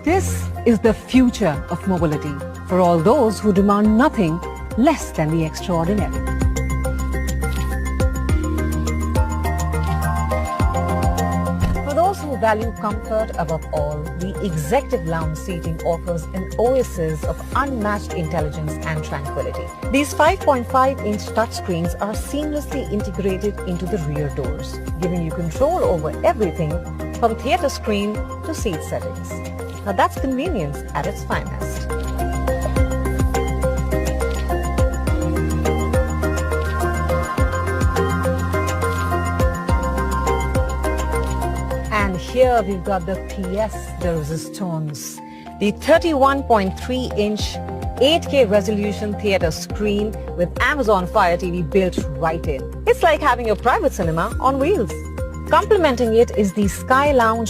This is the future of mobility for all those who demand nothing less than the extraordinary. For those who value comfort above all, the executive lounge seating offers an oasis of unmatched intelligence and tranquility. These 5.5-inch touchscreens are seamlessly integrated into the rear doors, giving you control over everything from theatre screen to seat settings. Now that's convenience at its finest. And here we've got the pièce de résistance, the 31.3-inch 8K resolution theatre screen with Amazon Fire TV built right in. It's like having a private cinema on wheels. Complementing it is the Sky Lounge